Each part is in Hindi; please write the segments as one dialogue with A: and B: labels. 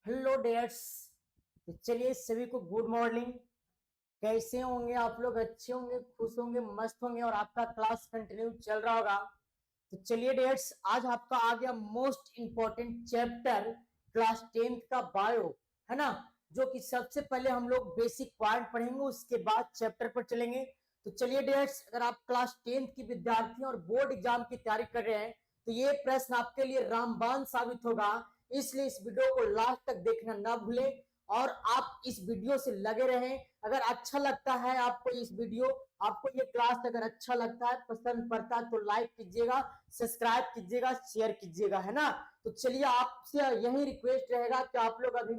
A: Hello dares. तो चलिए सभी को गुड मॉर्निंग। कैसे होंगे आप लोग? अच्छे होंगे, खुश होंगे, मस्त होंगे और आपका क्लास कंटिन्यू चल रहा होगा। तो चलिए डेयर्स, आज आपका आ गया most important chapter class 10th का बायो, है ना। जो कि सबसे पहले हम लोग बेसिक पॉइंट पढ़ेंगे, उसके बाद चैप्टर पर चलेंगे। तो चलिए डेयर्स, अगर आप क्लास 10th की विद्यार्थी और बोर्ड एग्जाम की तैयारी कर रहे हैं तो ये प्रश्न आपके लिए रामबाण साबित होगा। इसलिए इस वीडियो को लास्ट तक देखना ना भूलें और आप इस वीडियो से लगे रहें। अगर अच्छा लगता है आपको इस वीडियो, आपको ये क्लास अगर अच्छा लगता है, पसंद पड़ता है तो लाइक कीजिएगा, सब्सक्राइब कीजिएगा, शेयर कीजिएगा, है ना। तो चलिए आपसे यही रिक्वेस्ट रहेगा कि आप लोग अभी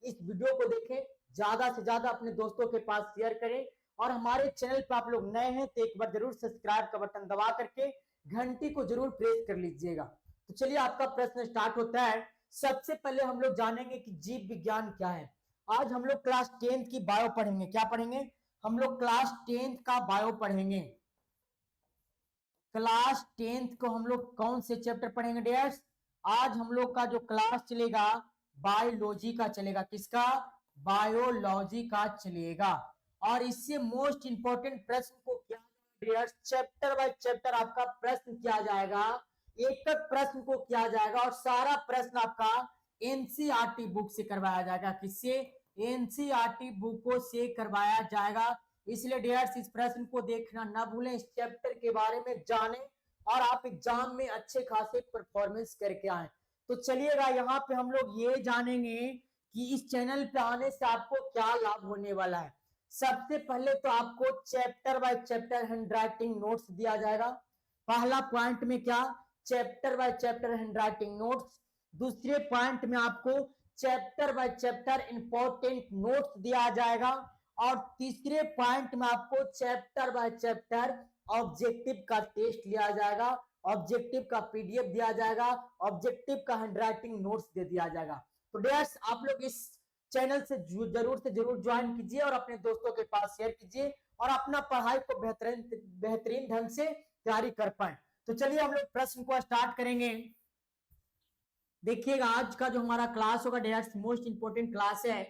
A: इस वीडियो को देखें, ज्यादा से ज्यादा अपने दोस्तों के पास शेयर करें और हमारे चैनल पर आप लोग नए हैं तो एक बार जरूर सब्सक्राइब का बटन दबा करके घंटी को जरूर प्रेस कर लीजिएगा। तो चलिए आपका प्रश्न स्टार्ट होता है। सबसे पहले हम लोग जानेंगे कि जीव विज्ञान क्या है। आज हम लोग क्लास 10th की बायो पढ़ेंगे। क्या पढ़ेंगे? हम लोग क्लास 10th का बायो पढ़ेंगे। क्लास 10th को हम लोग कौन से चैप्टर पढ़ेंगे डियर्स? आज हम लोग का जो क्लास चलेगा बायोलॉजी का चलेगा। किसका? बायोलॉजी का चलेगा। और इससे मोस्ट इंपॉर्टेंट प्रश्न को क्या डियर्स, चैप्टर बाय चैप्टर आपका प्रश्न किया जाएगा, एक एक प्रश्न को किया जाएगा और सारा प्रश्न आपका एनसीईआरटी बुक से करवाया जाएगा। किससे? एनसीईआरटी बुकों से करवाया जाएगा। इसलिए डियर्स, इस प्रश्न को देखना ना भूलें, इस चैप्टर के बारे में जानें और आप एग्जाम में अच्छे खासे परफॉर्मेंस करके आए। तो चलिएगा, यहाँ पे हम लोग ये जानेंगे कि इस चैनल पे आने से आपको क्या लाभ होने वाला है। सबसे पहले तो आपको chapter by chapter handwriting notes दिया जाएगा। पहला पॉइंट में क्या? Chapter by chapter handwriting notes. दूसरे पॉइंट में आपको chapter by chapter important notes दिया जाएगा और तीसरे पॉइंट में आपको चैप्टर बाय चैप्टर ऑब्जेक्टिव का टेस्ट लिया जाएगा, ऑब्जेक्टिव का पीडीएफ दिया जाएगा, ऑब्जेक्टिव का हैंडराइटिंग नोट्स दे दिया जाएगा। तो डियर्स, आप लोग इस चैनल से जरूर ज्वाइन कीजिए और अपने दोस्तों के पास शेयर कीजिए और अपना पढ़ाई को बेहतरीन ढंग से तैयारी कर पाए। तो चलिए हम लोग प्रश्न को स्टार्ट करेंगे। देखिएगा, आज का जो हमारा क्लास होगा डियर्स, मोस्ट इंपोर्टेंट क्लास है।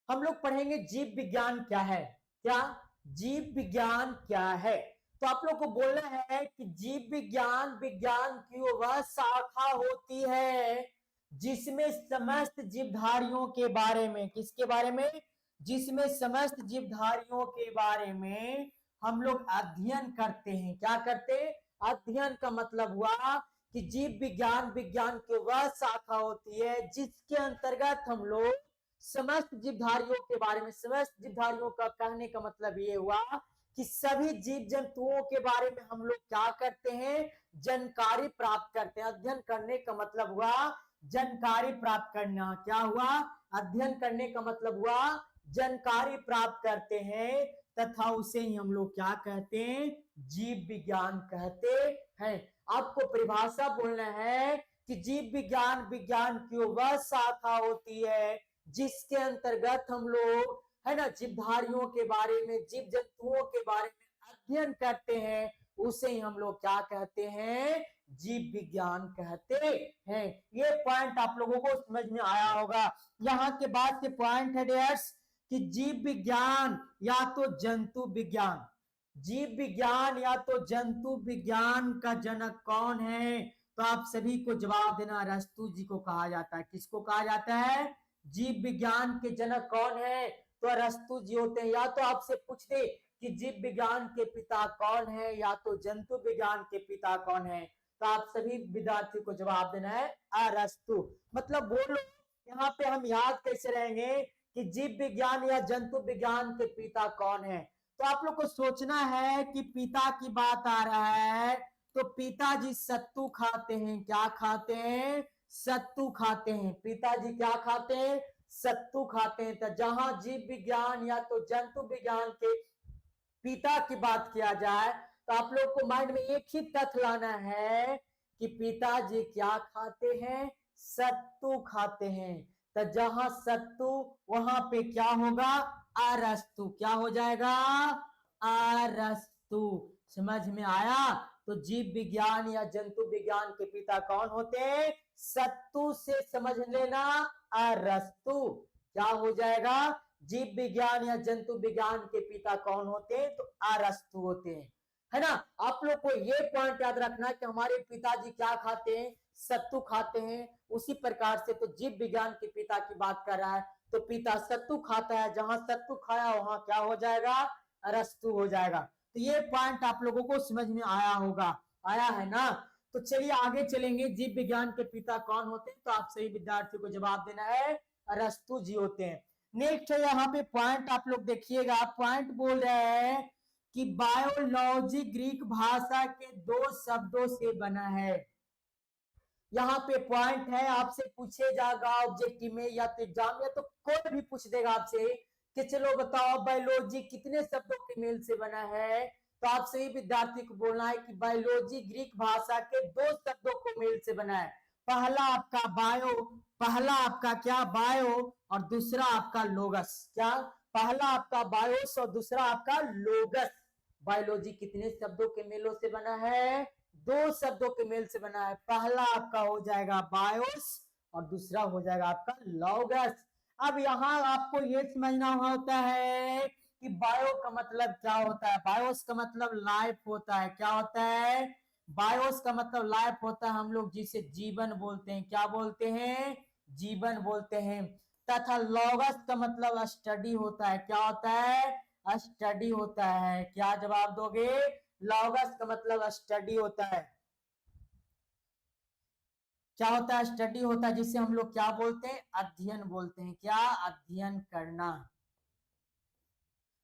A: हम लोग पढ़ेंगे जीव विज्ञान क्या है। क्या? जीव विज्ञान क्या है। तो आप लोग को बोलना है कि जीव विज्ञान विज्ञान की वह शाखा होती है जिसमें समस्त जीवधारियों के बारे में, किसके बारे में? जिसमें समस्त जीवधारियों के बारे में हम लोग अध्ययन करते हैं। क्या करते हैं? अध्ययन का मतलब हुआ कि जीव विज्ञान विज्ञान की वह शाखा होती है जिसके अंतर्गत हम लोग समस्त जीवधारियों के बारे में, समस्त जीवधारियों का कहने का मतलब ये हुआ कि सभी जीव जंतुओं के बारे में हम लोग क्या करते हैं? जानकारी प्राप्त करते हैं। अध्ययन करने का मतलब हुआ जानकारी प्राप्त करना। क्या हुआ? अध्ययन करने का मतलब हुआ जानकारी प्राप्त करते हैं तथा उसे ही हम लोग क्या कहते हैं? जीव विज्ञान कहते हैं। आपको परिभाषा बोलना है कि जीव विज्ञान विज्ञान की वह शाखा होती है जिसके अंतर्गत हम लोग, है ना, जीवधारियों के बारे में, जीव जंतुओं के बारे में अध्ययन करते हैं, उसे ही हम लोग क्या कहते हैं? जीव विज्ञान कहते हैं। ये पॉइंट आप लोगों को समझ में आया होगा। यहाँ के बाद के पॉइंट है डियर्स कि जीव विज्ञान या तो जंतु विज्ञान, जीव विज्ञान या तो जंतु विज्ञान का जनक कौन है? तो आप सभी को जवाब देना, अरस्तु जी को कहा जाता है। किसको कहा जाता है? जीव विज्ञान के जनक कौन है? तो अरस्तु जी होते हैं। या तो आपसे पूछ दे कि जीव विज्ञान के पिता कौन है या तो जंतु विज्ञान के पिता कौन है, तो आप सभी विद्यार्थियों को जवाब देना है अरस्तु। मतलब बोलो, यहाँ पे हम याद कैसे रहेंगे कि जीव विज्ञान या जंतु विज्ञान के पिता कौन है। तो आप लोग को सोचना है कि पिता की बात आ रहा है तो पिताजी सत्तू खाते हैं। क्या खाते हैं? सत्तू खाते हैं। पिताजी क्या खाते हैं? सत्तू खाते हैं। तो जहां जीव विज्ञान या तो जंतु विज्ञान के पिता की बात किया जाए तो आप लोग को माइंड में एक ही तथ्य लाना है कि पिताजी क्या खाते हैं? सत्तू खाते हैं। तो जहां सत्तू वहां पे क्या होगा? अरस्तु। क्या हो जाएगा? अरस्तु। समझ में आया? तो जीव विज्ञान या जंतु विज्ञान के पिता कौन होते हैं? सत्तु से समझ लेना, अरस्तु। क्या हो जाएगा? जीव विज्ञान या जंतु विज्ञान के पिता कौन होते हैं? तो अरस्तु होते हैं, है ना। आप लोग को ये पॉइंट याद रखना है कि हमारे पिताजी क्या खाते हैं? सत्तु खाते हैं। उसी प्रकार से तो जीव विज्ञान के पिता की बात कर रहा है, तो पिता सत्तु खाता है, जहां सत्तु खाया वहां क्या हो जाएगा? अरस्तु हो जाएगा। तो ये पॉइंट आप लोगों को समझ में आया होगा, आया है ना। तो चलिए आगे चलेंगे, जीव विज्ञान के पिता कौन होते हैं? तो आप सही विद्यार्थियों को जवाब देना है, अरस्तु जी होते हैं। नेक्स्ट है यहाँ पे पॉइंट, आप लोग देखिएगा, पॉइंट बोल रहे हैं कि बायोलॉजी ग्रीक भाषा के 2 शब्दों से बना है। यहाँ पे पॉइंट है, आपसे पूछे जाएगा ऑब्जेक्टिव में या तो एग्जाम या तो कोई भी पूछ देगा आपसे कि चलो बताओ बायोलॉजी कितने शब्दों के मेल से बना है। तो आप सही विद्यार्थी को बोलना है कि बायोलॉजी ग्रीक भाषा के 2 शब्दों को मेल से बना है। पहला आपका बायो, पहला आपका क्या? बायो, और दूसरा आपका लोगस। क्या? पहला आपका बायोस और दूसरा आपका लोगस। बायोलॉजी कितने शब्दों के मेलों से बना है? 2 शब्दों के मेल से बना है। पहला आपका हो जाएगा बायोस और दूसरा हो जाएगा आपका लॉगस। अब यहाँ आपको ये समझना होता है कि बायो का मतलब क्या होता है। बायोस का मतलब लाइफ होता है। क्या होता है? बायोस का मतलब लाइफ होता है, हम लोग जिसे जीवन बोलते हैं। क्या बोलते हैं? जीवन बोलते हैं। तथा लॉगस का मतलब स्टडी होता है। क्या होता है? स्टडी होता है। क्या जवाब दोगे? लॉगस का मतलब स्टडी होता है। क्या होता है? स्टडी होता है, जिसे हम लोग क्या बोलते हैं? अध्ययन बोलते हैं। क्या? अध्ययन करना।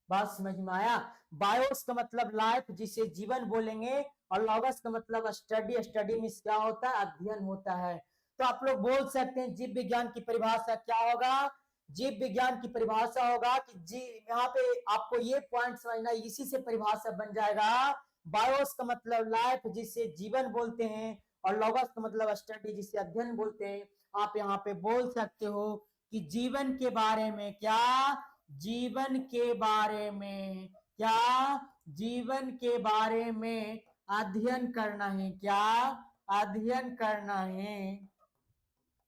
A: बात समझ में आया? बायोस का मतलब लाइफ, जिसे जीवन बोलेंगे, और लॉगस का मतलब स्टडी। स्टडी मीन्स क्या होता है? अध्ययन होता है। तो आप लोग बोल सकते हैं जीव विज्ञान की परिभाषा क्या होगा? जीव विज्ञान की परिभाषा होगा कि जी, यहाँ पे आपको ये पॉइंट समझना, इसी से परिभाषा बन जाएगा। बायोस का मतलब लाइफ, जिसे जीवन बोलते हैं, और लॉगस का मतलब स्टडी, जिसे अध्ययन बोलते हैं। आप यहाँ पे बोल सकते हो कि जीवन के बारे में क्या? जीवन के बारे में क्या? जीवन के बारे में अध्ययन करना है। क्या? अध्ययन करना है।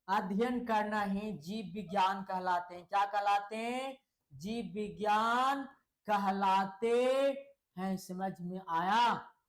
A: अध्ययन करना है जीव विज्ञान कहलाते हैं। क्या कहलाते हैं? जीव विज्ञान कहलाते हैं। समझ में आया?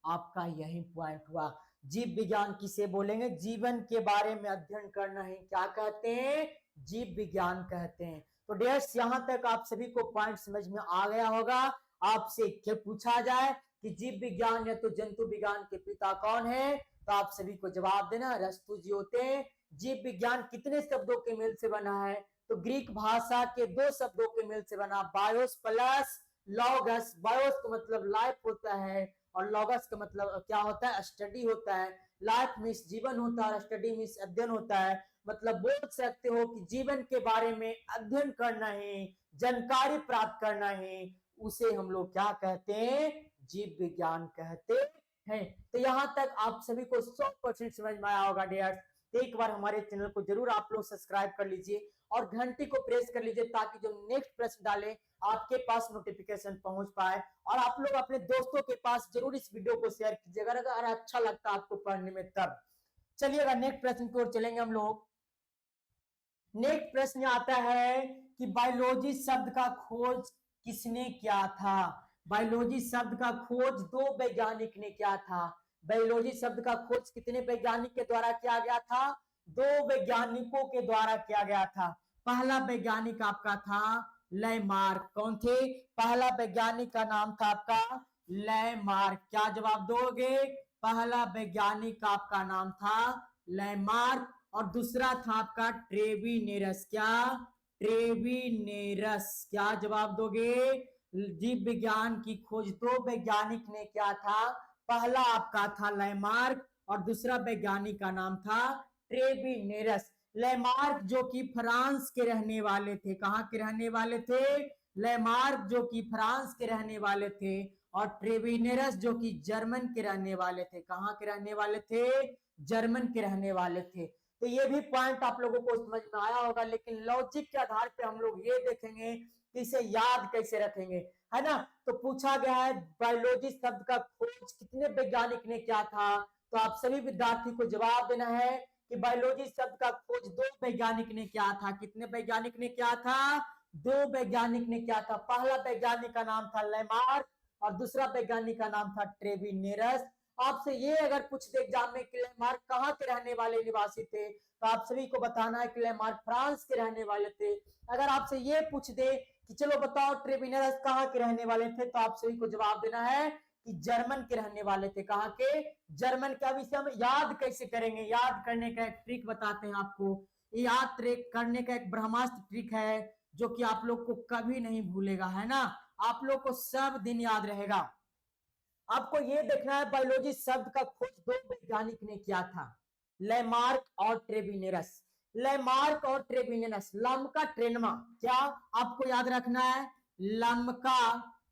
A: आपका यही पॉइंट हुआ। जीव विज्ञान किसे बोलेंगे? जीवन के बारे में अध्ययन करना है, क्या कहते हैं? जीव विज्ञान कहते हैं। तो डियर्स, यहां तक आप सभी को पॉइंट समझ में आ गया होगा। आपसे क्या पूछा जाए कि जीव विज्ञान या तो जंतु विज्ञान के पिता कौन है, तो आप सभी को जवाब देना अरस्तु जी होते हैं। जीव विज्ञान कितने शब्दों के मेल से बना है? तो ग्रीक भाषा के 2 शब्दों के मेल से बना, बायोस प्लस लॉगस। बायोस का मतलब लाइफ होता है, और लॉगस का मतलब क्या होता है? स्टडी होता है। लाइफ मीन्स जीवन होता है, स्टडी मीन्स अध्ययन होता है। मतलब बोल सकते हो कि जीवन के बारे में अध्ययन करना है, जानकारी प्राप्त करना है, उसे हम लोग क्या कहते हैं? जीव विज्ञान कहते हैं। तो यहाँ तक आप सभी को 100% समझ में आया होगा डियर्स। तो एक बार हमारे चैनल को जरूर आप लोग सब्सक्राइब कर लीजिए और घंटी को प्रेस कर लीजिए, ताकि जो नेक्स्ट प्रश्न डालें आपके पास नोटिफिकेशन पहुंच पाए। और आप लोग अपने दोस्तों के पास जरूर इस वीडियो को शेयर कीजिएगा अगर अच्छा लगता है आपको पढ़ने में तब। चलिएगा नेक्स्ट प्रश्न की ओर चलेंगे हम लोग। नेक्स्ट प्रश्न आता है कि बायोलॉजी शब्द का खोज किसने किया था? बायोलॉजी शब्द का खोज 2 वैज्ञानिक ने किया था। बायोलॉजी शब्द का खोज कितने वैज्ञानिक के द्वारा किया गया था? 2 वैज्ञानिकों के द्वारा किया गया था। पहला वैज्ञानिक आपका था लैमार्क। कौन थे? पहला वैज्ञानिक का नाम था आपका लैमार्क। क्या जवाब दोगे? पहला वैज्ञानिक आपका नाम था लैमार्क, और दूसरा था आपका ट्रेविनेरस। क्या? ट्रेविनेरस। क्या जवाब दोगे? जीव विज्ञान की खोज 2 वैज्ञानिक ने किया था। पहला आपका था लैमार्क और दूसरा वैज्ञानिक का नाम था ट्रेविनेरस। लैमार्क जो कि फ्रांस के रहने वाले थे। कहां के रहने वाले थे? लैमार्क जो कि फ्रांस के रहने वाले थे, और ट्रेविनेरस जो कि जर्मन के रहने वाले थे। कहां के रहने वाले थे? जर्मन के रहने वाले थे। तो ये भी पॉइंट आप लोगों को समझ में आया होगा, लेकिन लॉजिक के आधार पे हम लोग ये देखेंगे कि इसे याद कैसे रखेंगे। है ना। तो पूछा गया है बायोलॉजी शब्द का खोज कितने वैज्ञानिक ने किया था, तो आप सभी विद्यार्थी को जवाब देना है कि बायोलॉजी शब्द का खोज 2 वैज्ञानिक ने किया था। कितने वैज्ञानिक ने किया था? 2 वैज्ञानिक ने किया था। पहला वैज्ञानिक का नाम था लेमार्क और दूसरा वैज्ञानिक का नाम था ट्रेविनेरस। आपसे ये अगर पूछ दे एग्जाम में कि लेमार्क कहाँ के रहने वाले निवासी थे, तो आप सभी को बताना है कि लेमार्क फ्रांस के रहने वाले थे। अगर आपसे ये पूछ दे कि चलो बताओ ट्रेविनेरस कहाँ के रहने वाले थे, तो आप सभी को जवाब देना है कि जर्मन के रहने वाले थे। कहाँ के? जर्मन के। अब इसे हम याद कैसे करेंगे? याद करने का एक ट्रिक बताते हैं आपको। याद करने का एक ब्रह्मास्त्र ट्रिक है जो कि आप लोग को कभी नहीं भूलेगा, है ना। आप लोग को सब दिन याद रहेगा। आपको ये देखना है बायोलॉजी शब्द का खोज 2 वैज्ञानिक ने किया था, लेमार्क और ट्रेविनेरस। लेमार्क और ट्रेविनेरस। लम्का ट्रेनमा, क्या आपको याद रखना है? लम्का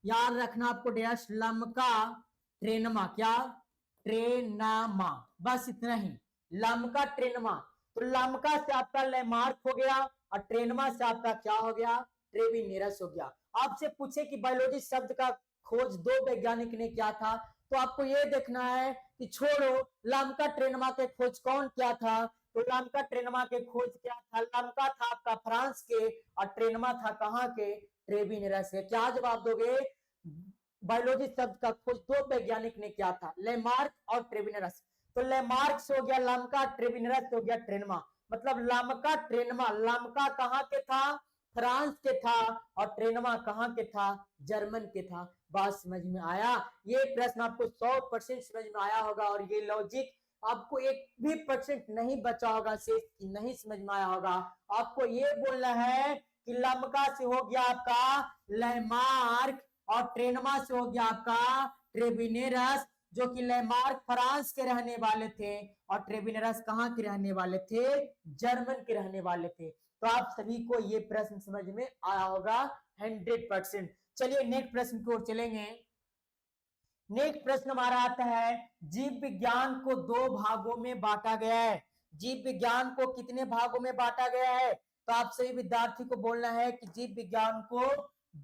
A: याद रखना आपको डैश, लम्का ट्रेनमा, क्या? ट्रेनामा, बस इतना ही। लम्का ट्रेनमा। तो लम्का से आपका लेमार्क हो गया और ट्रेनमा से आपका क्या हो गया? ट्रेविनेरस हो गया। आपसे पूछे कि बायोलॉजी शब्द का खोज 2 वैज्ञानिक ने किया था, तो आपको यह देखना है कि छोड़ो लम्का ट्रेनमा के खोज कौन किया था। तो लम्का ट्रेनमा के खोज क्या था? लम्का था आपका फ्रांस के और ट्रेनमा था कहाँ के? ट्रेविनेरस के। क्या जवाब दोगे? बायोलॉजी शब्द का खोज 2 वैज्ञानिक ने किया था, लेमार्क और ट्रेविनेरस। तो लेमार्क से हो गया लम्का, ट्रेविनेरस से हो गया ट्रेनमा। मतलब लम्का ट्रेनमा, लम्का कहाँ के था? फ्रांस के था और ट्रेनमा कहाँ के था? जर्मन के था। बात समझ में आया? ये प्रश्न आपको 100% समझ में आया होगा और ये लॉजिक आपको एक भी परसेंट नहीं बचा होगा से नहीं समझ में आया होगा। आपको ये बोलना है कि लम्का से हो गया आपका लेमार्क और ट्रेनमा से हो गया आपका ट्रेविनेरस, जो कि लेमार्क फ्रांस के रहने वाले थे और ट्रेविनेरस कहाँ के रहने वाले थे? जर्मन के रहने वाले थे। तो आप सभी को ये प्रश्न समझ में आया होगा 100%। चलिए नेक्स्ट प्रश्न की ओर चलेंगे। नेक्स्ट प्रश्न हमारा आता है, जीव विज्ञान को 2 भागों में बांटा गया है। जीव विज्ञान को कितने भागों में बांटा गया है? तो आप सभी विद्यार्थी को बोलना है कि जीव विज्ञान को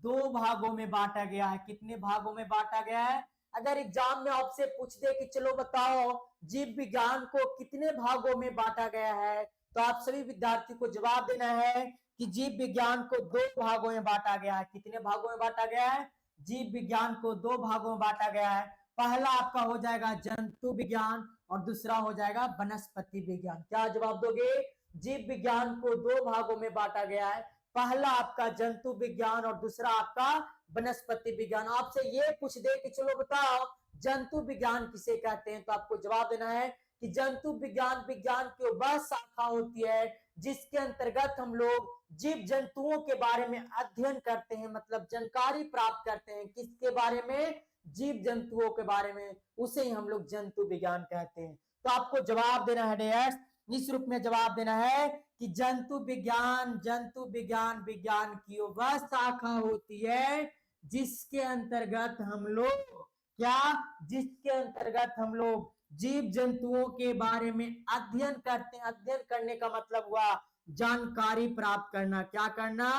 A: 2 भागों में बांटा गया है। कितने भागों में बांटा गया है? अगर एग्जाम में आपसे पूछ दे कि चलो बताओ जीव विज्ञान को कितने भागों में बांटा गया है, तो आप सभी विद्यार्थी को जवाब देना है कि जीव विज्ञान को 2 भागों में बांटा गया है। कितने भागों में बांटा गया है? जीव विज्ञान को 2 भागों में बांटा गया है। पहला आपका हो जाएगा जंतु विज्ञान और दूसरा हो जाएगा वनस्पति विज्ञान। क्या जवाब दोगे? जीव विज्ञान को 2 भागों में बांटा गया है। पहला आपका जंतु विज्ञान और दूसरा आपका वनस्पति विज्ञान। आपसे ये पूछ दे कि चलो बताओ जंतु विज्ञान किसे कहते हैं, तो आपको जवाब देना है कि जंतु विज्ञान विज्ञान की वह शाखा होती है जिसके अंतर्गत हम लोग जीव जंतुओं के बारे में अध्ययन करते हैं, मतलब जानकारी प्राप्त करते हैं। किसके बारे में? जीव जंतुओं के बारे में, उसे ही हम लोग जंतु विज्ञान कहते हैं। तो आपको जवाब देना है डैश, इस रूप में जवाब देना है कि जंतु विज्ञान विज्ञान की वह शाखा होती है जिसके अंतर्गत हम लोग क्या? जिसके अंतर्गत हम लोग जीव जंतुओं के बारे में अध्ययन करते हैं। अध्ययन करने का मतलब हुआ जानकारी प्राप्त करना। क्या करना?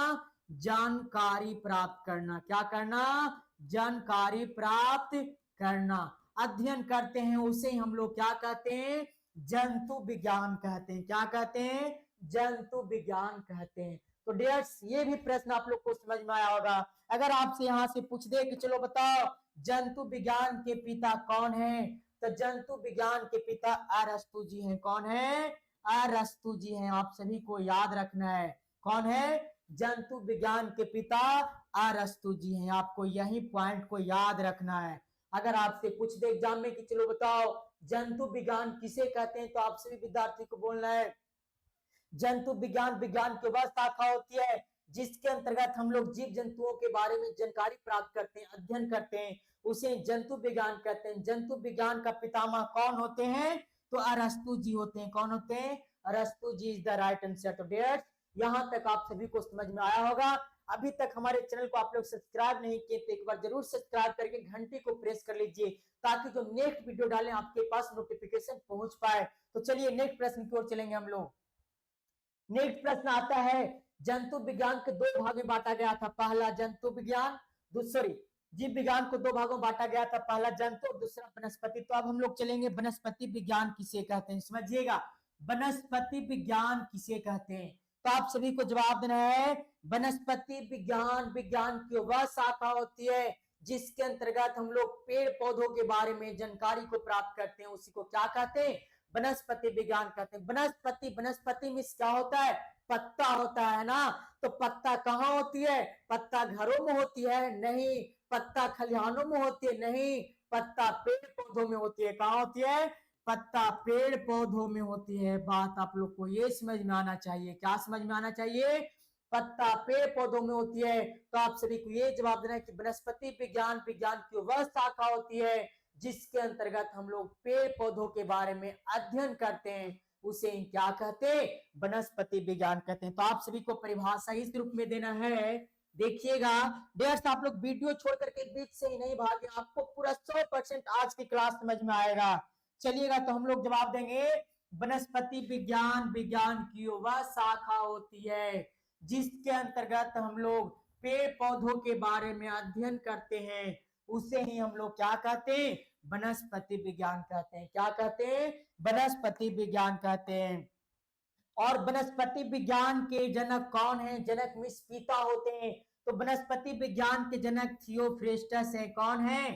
A: जानकारी प्राप्त करना। क्या करना? जानकारी प्राप्त करना। अध्ययन करते हैं उसे हम लोग क्या कहते हैं? जंतु विज्ञान कहते हैं। क्या कहते हैं? जंतु विज्ञान कहते हैं। तो डियर्स ये भी प्रश्न आप लोग को समझ में आया होगा। अगर आपसे यहाँ से पूछ दे कि चलो बताओ जंतु विज्ञान के पिता कौन है, तो जंतु विज्ञान के पिता अरस्तु जी हैं। कौन है? अरस्तु जी हैं। आप सभी को याद रखना है कौन है? जंतु विज्ञान के पिता अरस्तु जी हैं। आपको यही पॉइंट को याद रखना है। अगर आपसे पूछ दे एग्जाम में कि चलो बताओ जंतु विज्ञान किसे कहते हैं, तो आप सभी विद्यार्थी को बोलना है जंतु विज्ञान विज्ञान की वह शाखा होती है जिसके अंतर्गत हम लोग जीव जंतुओं के बारे में जानकारी प्राप्त करते हैं, अध्ययन करते हैं, उसे जंतु विज्ञान कहते हैं। जंतु विज्ञान का पितामह कौन होते हैं? तो अरस्तु जी होते हैं। कौन होते हैं? अरस्तु जी इज द राइट आंसर। तो डियर्स यहां तक आप सभी को समझ में आया होगा। अभी तक हमारे चैनल को आप लोग सब्सक्राइब नहीं किए तो एक बार जरूर सब्सक्राइब करके घंटी को प्रेस कर लीजिए ताकि जो नेक्स्ट वीडियो डालें आपके पास नोटिफिकेशन पहुंच पाए। तो चलिए नेक्स्ट प्रश्न की ओर चलेंगे हम लोग। नेक्स्ट प्रश्न आता है, जंतु विज्ञान के 2 भाग में बांटा गया था। पहला जंतु विज्ञान, सॉरी, जीव विज्ञान को दो भागों में बांटा गया था, पहला जंतु और दूसरा वनस्पति। तो अब हम लोग चलेंगे वनस्पति विज्ञान किसे कहते हैं, समझिएगा वनस्पति विज्ञान किसे कहते हैं। तो आप सभी को जवाब देना है, वनस्पति विज्ञान विज्ञान की वह शाखा होती है जिसके अंतर्गत हम लोग पेड़ पौधों के बारे में जानकारी को प्राप्त करते हैं, उसी को क्या कहते हैं, वनस्पति विज्ञान कहते हैं। वनस्पति, वनस्पति में क्या होता है, पत्ता होता है ना। तो पत्ता कहाँ होती है, पत्ता घरों में होती है नहीं, पत्ता खलिहानों में होती है नहीं, पत्ता पेड़ पौधों में होती है। कहाँ होती है, पत्ता पेड़ पौधों में होती है। बात आप लोग को ये समझ में आना चाहिए, क्या समझ में आना चाहिए, पत्ता पेड़ पौधों में होती है। तो आप सभी को ये जवाब देना है कि वनस्पति विज्ञान विज्ञान की वह शाखा होती है जिसके अंतर्गत हम लोग पेड़ पौधों के बारे में अध्ययन करते हैं, उसे क्या कहते हैं, वनस्पति विज्ञान कहते हैं। तो आप सभी को परिभाषा इस रूप में देना है, देखिएगा डेयर्स, आप लोग वीडियो छोड़ करके बीच से ही नहीं भागे, आपको पूरा 100% आज की क्लास समझ में आएगा। चलिएगा, तो हम लोग जवाब देंगे, वनस्पति विज्ञान विज्ञान की वह शाखा होती है जिसके अंतर्गत हम लोग पेड़ पौधों के बारे में अध्ययन करते हैं, उसे ही हम लोग क्या कहते हैं, वनस्पति विज्ञान कहते हैं। क्या कहते हैं, वनस्पति विज्ञान कहते हैं। और वनस्पति विज्ञान के जनक कौन है, जनक मिस पिता होते हैं। तो वनस्पति विज्ञान के जनक थियोफ्रेस्टस है। कौन है,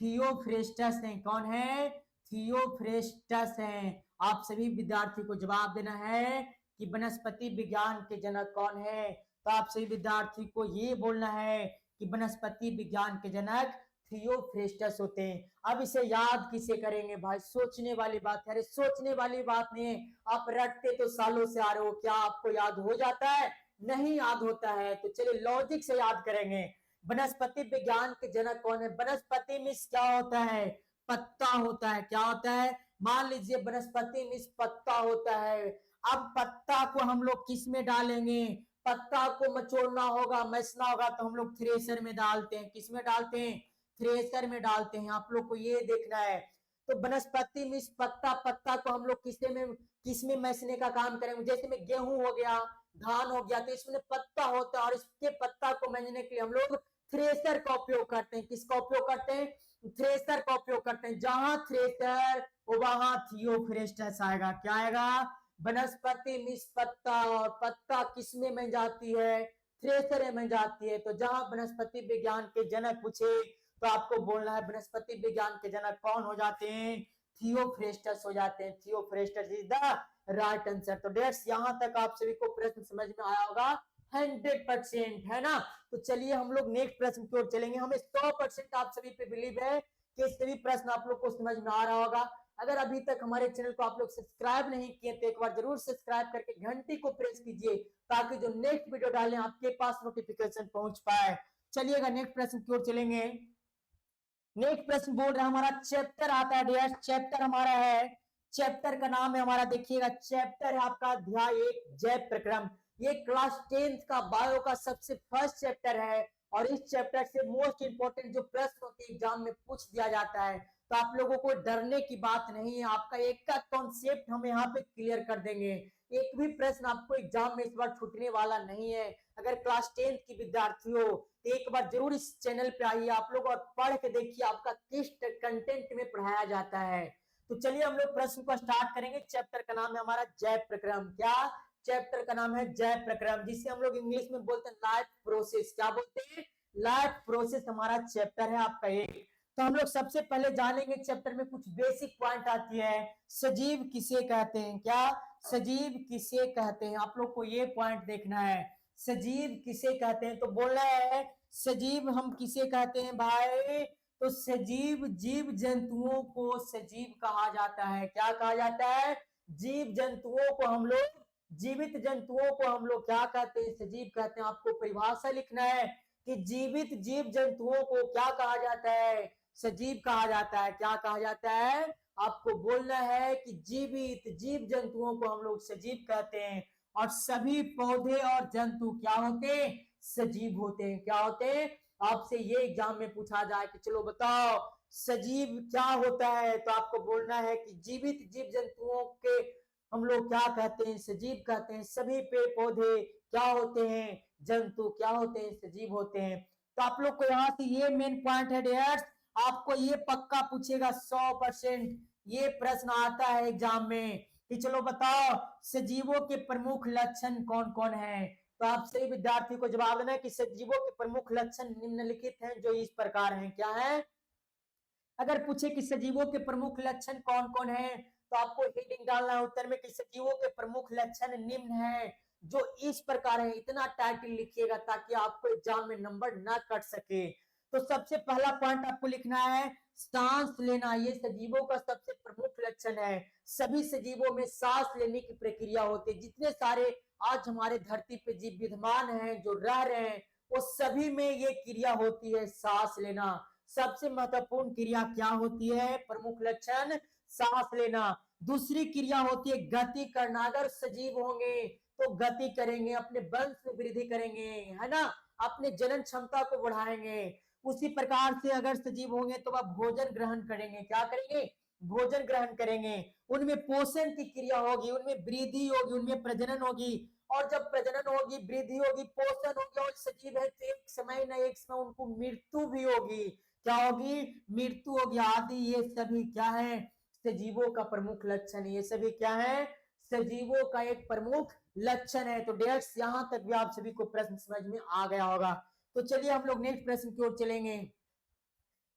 A: थियोफ्रेस्टस है। कौन है, थियोफ्रेस्टस है। आप सभी विद्यार्थी को जवाब देना है कि वनस्पति विज्ञान के जनक कौन है। तो आप सभी विद्यार्थी को ये बोलना है कि वनस्पति विज्ञान के जनक थियोफ्रेस्टस होते हैं। अब इसे याद किसे करेंगे भाई, सोचने वाली बात है। अरे सोचने वाली बात नहीं है, आप रटते तो सालों से आ रहे हो, क्या आपको याद हो जाता है, नहीं याद होता है। तो चलिए लॉजिक से याद करेंगे। वनस्पति विज्ञान के जनक कौन है, वनस्पति में क्या होता है, पत्ता होता है। क्या होता है, मान लीजिए वनस्पति में पत्ता होता है। अब पत्ता को हम लोग किस में डालेंगे, पत्ता को मचोड़ना होगा, मैसना होगा, तो हम लोग थ्रेसर में डालते हैं। किस में डालते हैं, थ्रेसर में डालते हैं। आप लोग को ये देखना है। तो वनस्पति में पत्ता, पत्ता को हम लोग किसमें मैसने का काम करेंगे, जैसे में गेहूं हो गया, धान हो गया, तो इसमें पत्ता होता है और इसके पत्ता को मैसने के लिए हम लोग थ्रेसर का उपयोग करते हैं। किसका उपयोग करते हैं, थ्रेसर का उपयोग करते हैं। जहां थ्रेसर वहां थियोफ्रेस्टस आएगा। क्या आएगा, वनस्पति में पत्ता, और पत्ता किसमें में जाती है, थ्रेसर में जाती है। तो जहां वनस्पति विज्ञान के जनक पूछे तो आपको बोलना है वनस्पति विज्ञान के जनक कौन हो जाते हैं, थियोफ्रेस्टस हो जाते हैं। Theophrastus is the right answer. तो डेट्स यहां तक आप सभी को प्रश्न समझ में आया होगा 100%, है ना। तो चलिए हम लोग नेक्स्ट प्रश्न की ओर चलेंगे। हमें 100% आप सभी पे बिलीव है कि सभी प्रश्न आप लोग को समझ में आ रहा होगा। अगर अभी तक हमारे चैनल को आप लोग सब्सक्राइब नहीं किए तो एक बार जरूर सब्सक्राइब करके घंटी को प्रेस कीजिए ताकि जो नेक्स्ट वीडियो डालें आपके पास नोटिफिकेशन पहुंच पाए। चलिएगा नेक्स्ट प्रश्न की ओर चलेंगे। नेक्स्ट प्रश्न बोल रहा है, हमारा चैप्टर आता है डियर, चैप्टर हमारा है, चैप्टर का नाम है हमारा, देखिएगा चैप्टर है आपका अध्याय 1 जैव प्रक्रम। ये क्लास 10th का बायो का सबसे फर्स्ट चैप्टर है और इस चैप्टर से मोस्ट इंपोर्टेंट जो प्रश्न होते हैं एग्जाम में पूछ दिया जाता है। तो आप लोगों को डरने की बात नहीं है, आपका एक का कॉन्सेप्ट हम यहाँ पे क्लियर कर देंगे। एक भी प्रश्न आपको एग्जाम में इस बार छूटने वाला नहीं है। अगर क्लास 10th की विद्यार्थी हो तो एक बार जरूर इस चैनल पे आइए आप लोग और पढ़ के देखिए आपका किस कंटेंट में पढ़ाया जाता है। तो चलिए हम लोग प्रश्न को स्टार्ट करेंगे। चैप्टर का नाम है हमारा जैव प्रक्रम। क्या, चैप्टर का नाम है जैव प्रक्रम, जिसे हम लोग इंग्लिश में बोलते हैं लाइफ प्रोसेस। क्या बोलते हैं, लाइफ प्रोसेस हमारा चैप्टर है आपका एक। तो हम लोग सबसे पहले जानेंगे चैप्टर में कुछ बेसिक पॉइंट आती है, सजीव किसे कहते हैं। क्या, सजीव किसे कहते हैं, आप लोग को ये पॉइंट देखना है, सजीव किसे कहते हैं। तो बोलना है सजीव हम किसे कहते हैं भाई, तो सजीव जीव जंतुओं को सजीव कहा जाता है। क्या कहा जाता है, जीव जंतुओं को हम लोग, जीवित जंतुओं को हम लोग क्या कहते हैं, सजीव कहते हैं। आपको परिभाषा लिखना है कि जीवित जीव जंतुओं को क्या कहा जाता है, सजीव कहा जाता है। क्या कहा जाता है, आपको बोलना है कि जीवित जीव जंतुओं को हम लोग सजीव कहते हैं और सभी पौधे और जंतु क्या होते हैं, सजीव होते हैं। क्या होते हैं, आपसे ये एग्जाम में पूछा जाए कि चलो बताओ सजीव क्या होता है, तो आपको बोलना है कि जीवित जीव जंतुओं के हम लोग क्या कहते हैं, सजीव कहते हैं। सभी पेड़ पौधे क्या होते हैं, जंतु क्या होते हैं, सजीव होते हैं। तो आप लोग को यहाँ से ये मेन पॉइंट है डियर्स, आपको ये पक्का पूछेगा 100%, ये प्रश्न आता है एग्जाम में कि चलो बताओ सजीवों के प्रमुख लक्षण कौन कौन है। तो आप सभी विद्यार्थी को जवाब देना है कि सजीवों के प्रमुख लक्षण निम्नलिखित हैं जो इस प्रकार हैं। क्या है? अगर पूछे कि सजीवों के प्रमुख लक्षण कौन कौन है तो आपको हेडिंग डालना है उत्तर में कि सजीवों के प्रमुख लक्षण निम्न है जो इस प्रकार है। इतना टाइटल लिखिएगा ताकि आपको एग्जाम में नंबर ना कट सके। तो सबसे पहला पॉइंट आपको लिखना है सांस लेना। ये सजीवों का सबसे प्रमुख लक्षण है। सभी सजीवों में सांस लेने की प्रक्रिया होती है। जितने सारे आज हमारे धरती पे जीव विद्यमान हैं जो रह रहे हैं वो सभी में ये क्रिया होती है सांस लेना। सबसे महत्वपूर्ण क्रिया क्या होती है? प्रमुख लक्षण सांस लेना। दूसरी क्रिया होती है गति करना। अगर सजीव होंगे तो गति करेंगे, अपने वंश में वृद्धि करेंगे, है ना, अपने जनन क्षमता को बढ़ाएंगे। उसी प्रकार से अगर सजीव होंगे तो वह भोजन ग्रहण करेंगे। क्या करेंगे? भोजन ग्रहण करेंगे। उनमें पोषण की क्रिया होगी, उनमें वृद्धि होगी, उनमें प्रजनन होगी। और जब प्रजनन होगी, वृद्धि होगी, पोषण होगी और सजीव है तो एक समय न एक समय उनको मृत्यु भी होगी। क्या होगी? मृत्यु होगी आदि। ये सभी क्या है? सजीवों का प्रमुख लक्षण। ये सभी क्या है? सजीवों का एक प्रमुख लक्षण है। तो डेट्स यहां तक भी आप सभी को प्रश्न समझ में आ गया होगा। तो चलिए हम लोग नेक्स्ट प्रश्न की ओर चलेंगे।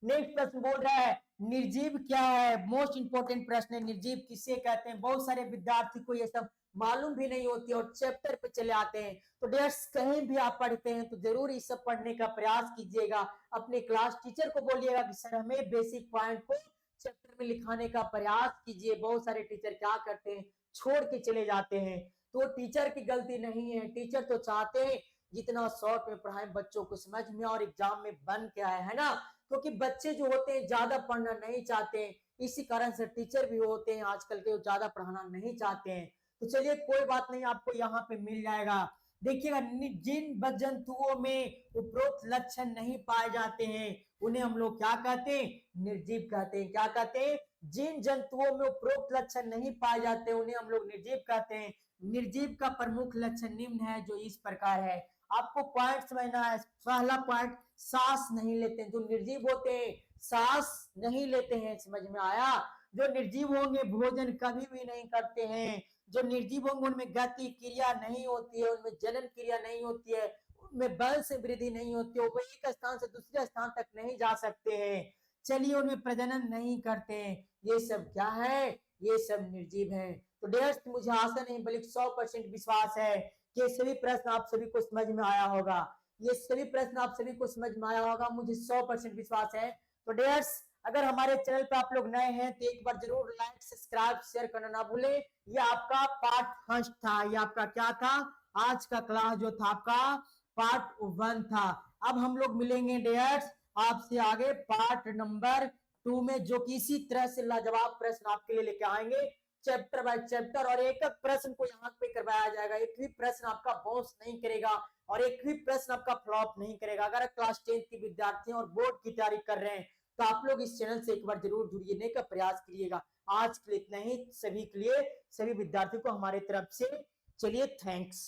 A: नेक्स्ट प्रश्न बोल रहा है निर्जीव क्या है? मोस्ट इंपोर्टेंट प्रश्न है, निर्जीव किसे कहते हैं? बहुत सारे विद्यार्थी को ये सब मालूम भी नहीं होती और चैप्टर पे चले आते हैं। तो डेट्स कहीं भी आप पढ़ते हैं तो जरूर इस सब पढ़ने का प्रयास कीजिएगा। अपने क्लास टीचर को बोलिएगा कि सर हमें बेसिक पॉइंट को चैप्टर में लिखाने का प्रयास कीजिए। बहुत सारे टीचर क्या करते हैं, छोड़ के चले जाते हैं। तो टीचर की गलती नहीं है। टीचर तो चाहते हैं जितना शॉर्ट में पढ़ाएं बच्चों को समझ में और एग्जाम में बन के आए, है ना। क्योंकि बच्चे जो होते हैं ज्यादा पढ़ना नहीं चाहते, इसी कारण से टीचर भी होते हैं आजकल के ज्यादा पढ़ाना नहीं चाहते हैं। तो चलिए कोई बात नहीं, आपको यहाँ पे मिल जाएगा। देखिएगा जिन जंतुओं में उपरोक्त लक्षण नहीं पाए जाते हैं उन्हें हम लोग क्या कहते हैं? निर्जीव कहते हैं। क्या कहते हैं? जिन जंतुओं में उपरोक्त लक्षण नहीं पाए जाते उन्हें हम लोग निर्जीव कहते हैं। निर्जीव का प्रमुख लक्षण निम्न है जो इस प्रकार है। आपको पॉइंट समझना है। पहला पॉइंट, सांस नहीं लेते हैं। जो निर्जीव होते हैं सांस नहीं लेते हैं। समझ में आया? जो निर्जीव होंगे भोजन कभी भी नहीं करते हैं। जो निर्जीव होंगे उनमें गति क्रिया नहीं होती है, उनमें जनन क्रिया नहीं होती है, उनमें वंश वृद्धि नहीं होती है, वो एक स्थान से दूसरे स्थान तक नहीं जा सकते हैं। चलिए उनमें प्रजनन नहीं करते हैं। ये सब क्या है? ये सब निर्जीव है। तो डेयर्स मुझे आशा नहीं बल्कि 100% विश्वास है कि ये सभी प्रश्न आप सभी को समझ में आया होगा। ये सभी प्रश्न आप सभी को समझ में आया होगा, मुझे 100% विश्वास है। तो डेयर्स अगर हमारे चैनल पे आप लोग नए हैं तो एक बार जरूर लाइक सब्सक्राइब शेयर करना ना भूलें। ये आपका पार्ट फर्स्ट था। ये आपका क्या था? आज का क्लास जो था आपका पार्ट 1 था। अब हम लोग मिलेंगे डेयर्स आपसे आगे पार्ट नंबर 2 में, जो कि इसी तरह से लाजवाब प्रश्न आपके लिए लेके आएंगे चैप्टर बाय चैप्टर। और एक एक प्रश्न को यहाँ पे करवाया जाएगा। एक भी प्रश्न आपका बाउंस नहीं करेगा और एक भी प्रश्न आपका फ्लॉप नहीं करेगा। अगर क्लास 10 के विद्यार्थी और बोर्ड की तैयारी कर रहे हैं तो आप लोग इस चैनल से एक बार जरूर जुड़ने का प्रयास करिएगा। आज के लिए इतना ही। सभी के लिए, सभी विद्यार्थियों को हमारे तरफ से चलिए थैंक्स।